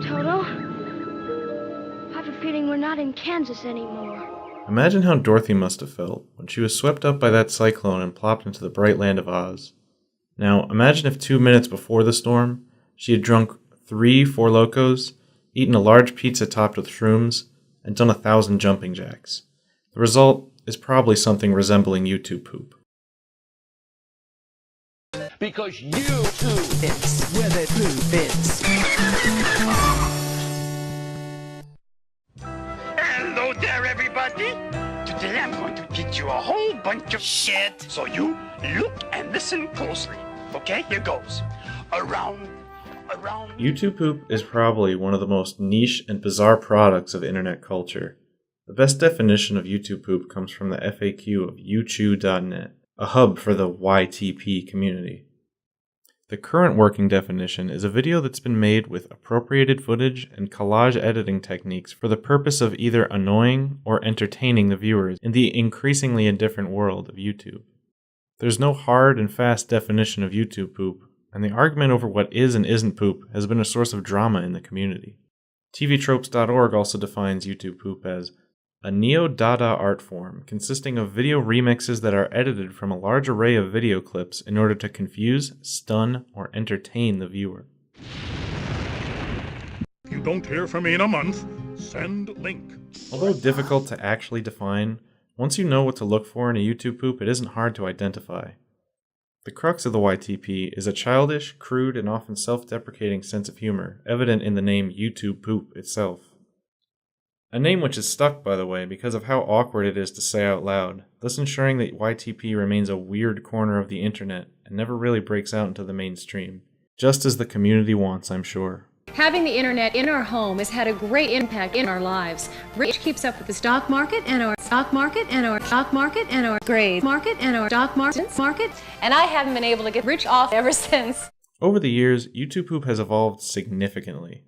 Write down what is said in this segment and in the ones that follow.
Toto. I have a feeling we're not in Kansas anymore. Imagine how Dorothy must have felt when she was swept up by that cyclone and plopped into the bright land of Oz. Now, imagine if 2 minutes before the storm, she had drunk 3 Four Locos, eaten a large pizza topped with shrooms, and done 1,000 jumping jacks. The result is probably something resembling YouTube poop. Because you too fits where the blue fits. Hello there, everybody. Today I'm going to teach you a whole bunch of shit. So you look and listen closely. Okay, here goes. Around. YouTube poop is probably one of the most niche and bizarre products of internet culture. The best definition of YouTube poop comes from the FAQ of YouTube.net, a hub for the YTP community. The current working definition is a video that's been made with appropriated footage and collage editing techniques for the purpose of either annoying or entertaining the viewers in the increasingly indifferent world of YouTube. There's no hard and fast definition of YouTube poop, and the argument over what is and isn't poop has been a source of drama in the community. TVTropes.org also defines YouTube poop as a neo-Dada art form consisting of video remixes that are edited from a large array of video clips in order to confuse, stun, or entertain the viewer. If you don't hear from me in a month, send link. Although difficult to actually define, once you know what to look for in a YouTube poop, it isn't hard to identify. The crux of the YTP is a childish, crude, and often self-deprecating sense of humor, evident in the name YouTube poop itself. A name which is stuck, by the way, because of how awkward it is to say out loud, thus ensuring that YTP remains a weird corner of the internet and never really breaks out into the mainstream. Just as the community wants, I'm sure. Having the internet in our home has had a great impact in our lives. Rich keeps up with the stock market and our stock market and our stock market and our grade market and our stock market, and I haven't been able to get rich off ever since. Over the years, YouTube poop has evolved significantly.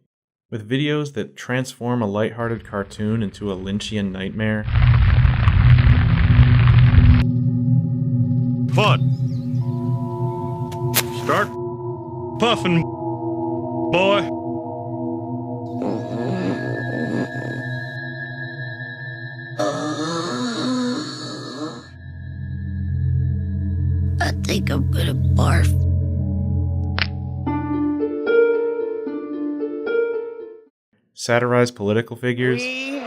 With videos that transform a lighthearted cartoon into a Lynchian nightmare. Bud, start puffing, boy. I think I'm gonna barf. Satirize political figures. We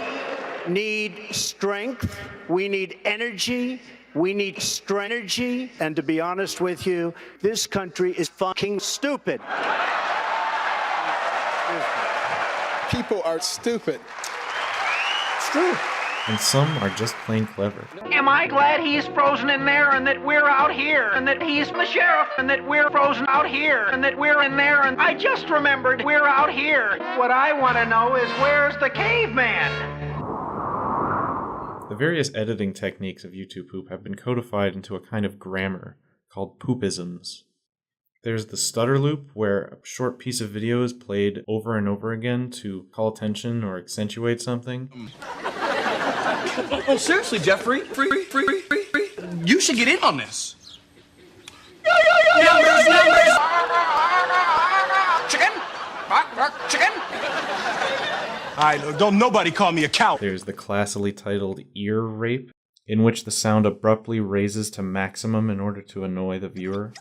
need strength. We need energy. We need strategy. And to be honest with you, this country is fucking stupid. People are stupid. It's true. And some are just plain clever. Am I glad he's frozen in there and that we're out here and that he's the sheriff and that we're frozen out here and that we're in there and I just remembered we're out here. What I want to know is where's the caveman? The various editing techniques of YouTube poop have been codified into a kind of grammar called poopisms. There's the stutter loop, where a short piece of video is played over and over again to call attention or accentuate something. Oh, seriously, Jeffrey, you should get in on this. Numbers. Chicken, bark, chicken. Don't nobody call me a cow. There's the classily titled ear rape, in which the sound abruptly raises to maximum in order to annoy the viewer.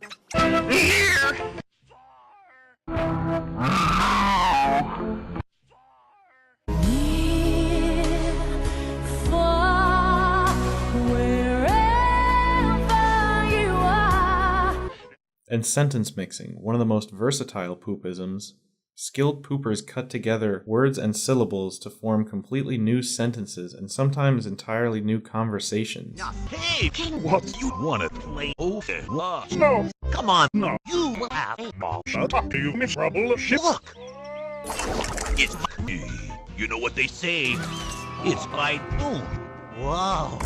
And sentence mixing, one of the most versatile poopisms. Skilled poopers cut together words and syllables to form completely new sentences and sometimes entirely new conversations. Hey, what you wanna play Overwatch? No. Come on, no. You will have a ball. Shut up, you miserable shit. Look. It's you know what they say. It's by boom. Wow.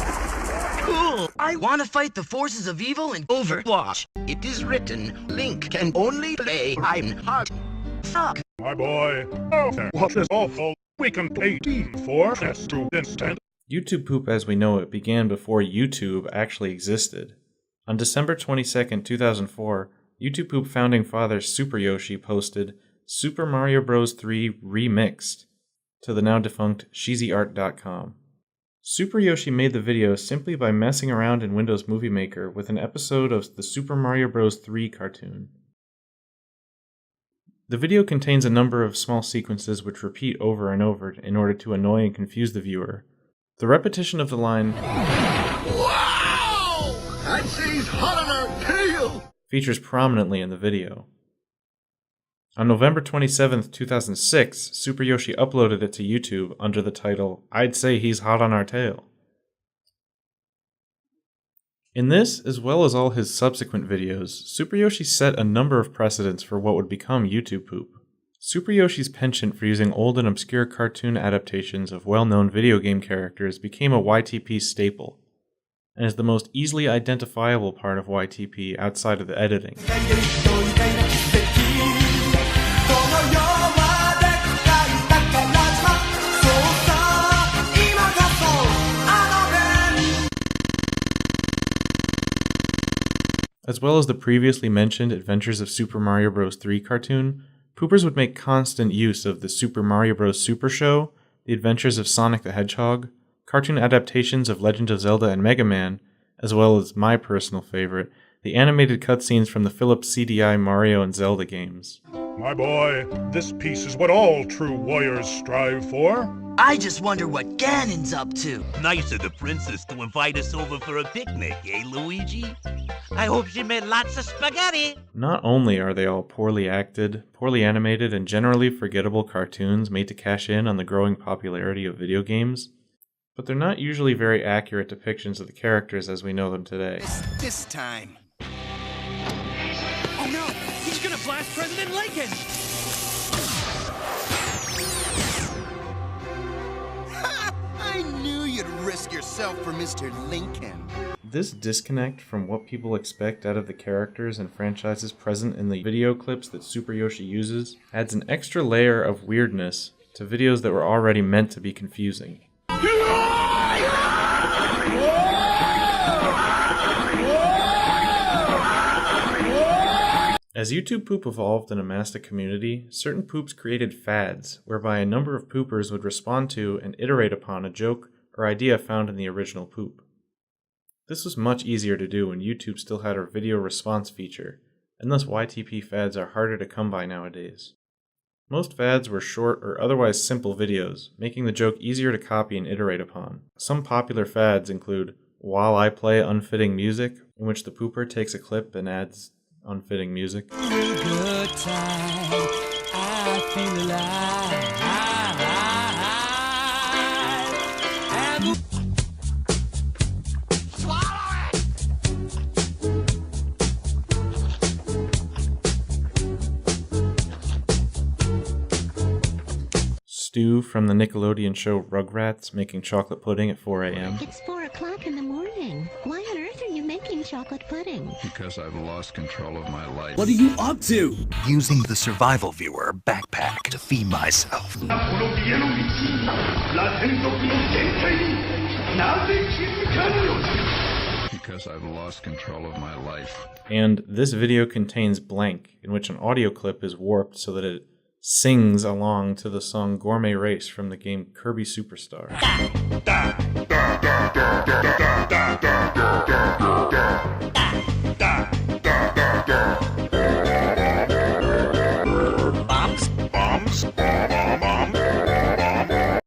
Cool. I want to fight the forces of evil in Overwatch. It is written, Link can only play Reinhardt. Fuck. My boy. Oh, what is awful? We can play Team Fortress 2 instead. YouTube poop as we know it began before YouTube actually existed. On December 22nd, 2004, YouTube poop founding father Super Yoshi posted, Super Mario Bros. 3 Remixed to the now defunct SheezyArt.com. Super Yoshi made the video simply by messing around in Windows Movie Maker with an episode of the Super Mario Bros. 3 cartoon. The video contains a number of small sequences which repeat over and over in order to annoy and confuse the viewer. The repetition of the line, "Wow! I'd say he's hot on our tail!" features prominently in the video. On November 27, 2006, Super Yoshi uploaded it to YouTube under the title, "I'd Say He's Hot on Our Tail." In this, as well as all his subsequent videos, Super Yoshi set a number of precedents for what would become YouTube poop. Super Yoshi's penchant for using old and obscure cartoon adaptations of well-known video game characters became a YTP staple, and is the most easily identifiable part of YTP outside of the editing. As well as the previously mentioned Adventures of Super Mario Bros. 3 cartoon, poopers would make constant use of the Super Mario Bros. Super Show, The Adventures of Sonic the Hedgehog, cartoon adaptations of Legend of Zelda and Mega Man, as well as my personal favorite, the animated cutscenes from the Philips CDI Mario and Zelda games. My boy, this piece is what all true warriors strive for. I just wonder what Ganon's up to. Nice of the princess to invite us over for a picnic, eh, Luigi? I hope she made lots of spaghetti. Not only are they all poorly acted, poorly animated, and generally forgettable cartoons made to cash in on the growing popularity of video games, but they're not usually very accurate depictions of the characters as we know them today. This time. Oh no! He's gonna blast President Lincoln! I knew you'd risk yourself for Mr. Lincoln. This disconnect from what people expect out of the characters and franchises present in the video clips that Super Yoshi uses adds an extra layer of weirdness to videos that were already meant to be confusing. As YouTube poop evolved and amassed a community, certain poops created fads, whereby a number of poopers would respond to and iterate upon a joke or idea found in the original poop. This was much easier to do when YouTube still had a video response feature, and thus YTP fads are harder to come by nowadays. Most fads were short or otherwise simple videos, making the joke easier to copy and iterate upon. Some popular fads include While I Play Unfitting Music, in which the pooper takes a clip and adds unfitting music. Good time, I feel alive. Stu from the Nickelodeon show Rugrats making chocolate pudding at 4 a.m. It's 4 o'clock in the morning. Why on earth are you making chocolate pudding? Because I've lost control of my life. What are you up to? Using the survival viewer backpack to feed myself. Because I've lost control of my life. And this video contains blank, in which an audio clip is warped so that it sings along to the song Gourmet Race from the game Kirby Superstar.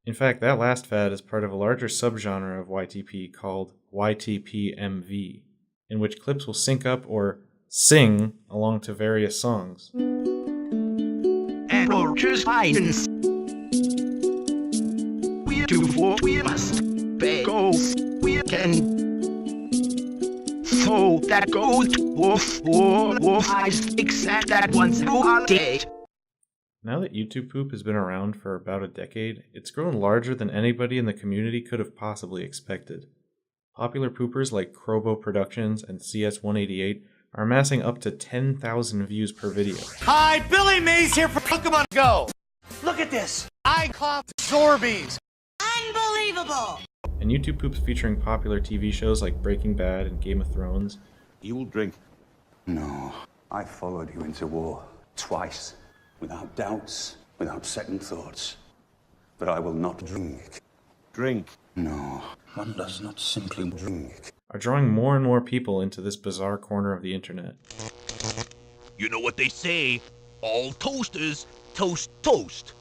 In fact, that last fad is part of a larger subgenre of YTP called YTP-MV, in which clips will sync up or sing along to various songs. Roger's finds. We do what we must. Go. We can. So that goes woof woof woof. I accept that once a day. Now that YouTube poop has been around for about a decade, it's grown larger than anybody in the community could have possibly expected. Popular poopers like Crobo Productions and CS188 are amassing up to 10,000 views per video. Hi, Billy Mays here for Pokemon Go. Look at this. I caught Zorbies. Unbelievable. And YouTube poops featuring popular TV shows like Breaking Bad and Game of Thrones. You will drink. No, I followed you into war twice. without doubts, without second thoughts. But I will not drink. Drink? No, one does not simply drink. Are drawing more and more people into this bizarre corner of the internet. You know what they say, all toasters toast toast.